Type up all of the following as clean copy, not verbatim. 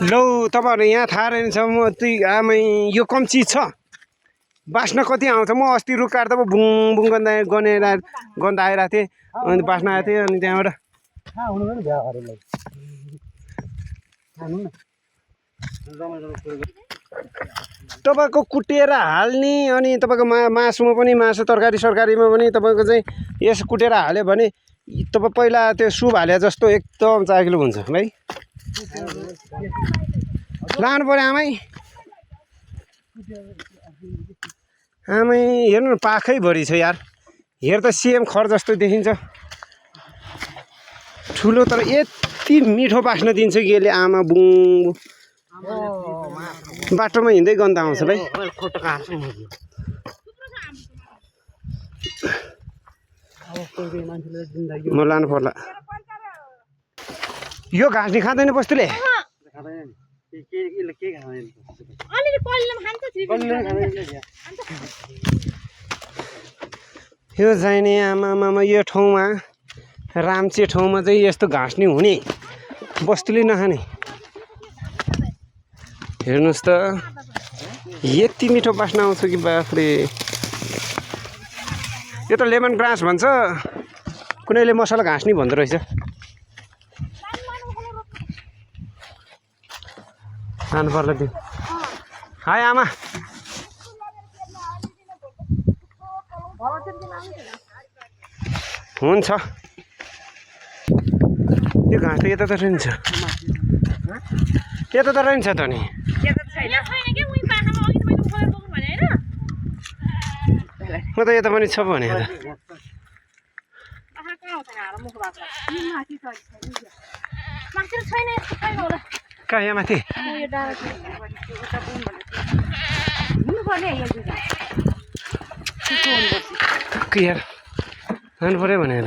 लौ तपाईँहरू यहाँ थाहा रहेछ म त्यही आमै यो कम चिज छ बास्न कति आउँछ म अस्ति रुख काट्दा पो बुङ बुङ गन्ध आइरहेको थिएँ अनि बास्न आएको थिएँ अनि त्यहाँबाट तपाईँको कुटेर हाल्ने अनि तपाईँको मासुमा पनि मासु तरकारी सरकारीमा पनि तपाईँको चाहिँ यस कुटेर हाल्यो भने तपाईँ पहिला त्यो सुप हाले जस्तो एकदम चाकिलो हुन्छ भाइ लानु पऱ्यो आमै आमै हेर्नु न पाखै भरि छ यार हेर त सेम खर जस्तो देखिन्छ ठुलो तर यति मिठो बास्न दिन्छ कि यसले आमा बुङ बाटोमा हिँड्दै गन्ध आउँछ भाइ म लानु पर्ला यो घाँस नि खाँदैन बस्तुले यो चाहिने आमामा यो ठाउँमा राम्चे ठाउँमा चाहिँ यस्तो घाँस नि हुने बस्तुले नखाने हेर्नुहोस् त यति मिठो बास्न आउँछ कि बाफरे यो त लेमन ग्रास भन्छ कुनैले मसला घाँस नि भन्दो रहेछ खानु पर्ला त्यो हाय आमा हुन्छ यो घाँस त यता त रहन्छ यता त रहन्छ त नि म त यता पनि छ भने कहाँ यहाँ माथि यार लानु पऱ्यो भने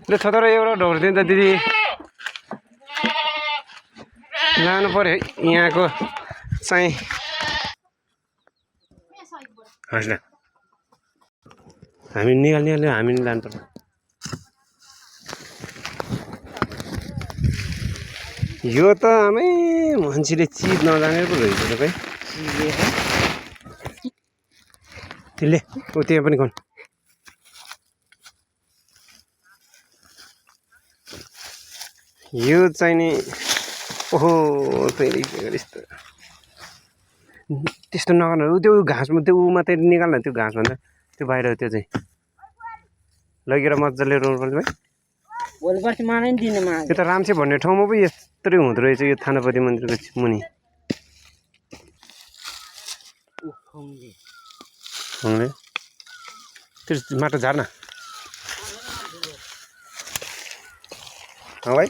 ल थोरै एउटा ढोर्दिनु त दिदी लानु पऱ्यो यहाँको चाहिँ होइन हामी निकाल्ने हामी नि लानु पर्छ यो त आमै मान्छेले चिज नजानेर पो रहेछ तपाईँ त्यसले ऊ त्यहाँ पनि गर्नु यो चाहिँ नि ओहो तैँले यस्तो त्यस्तो नगर्नु त्यो घाँसमा त्यो ऊ मात्रै निकाल्न त्यो घाँसभन्दा त्यो बाहिर त्यो चाहिँ लगेर मजाले रोप्नु पर्छ भाइ यो त राम्चे भन्ने ठाउँमा पो यत्रो हुँदो रहेछ यो थानापति मन्दिरको मुनि त्यो माटो झार्न भाइ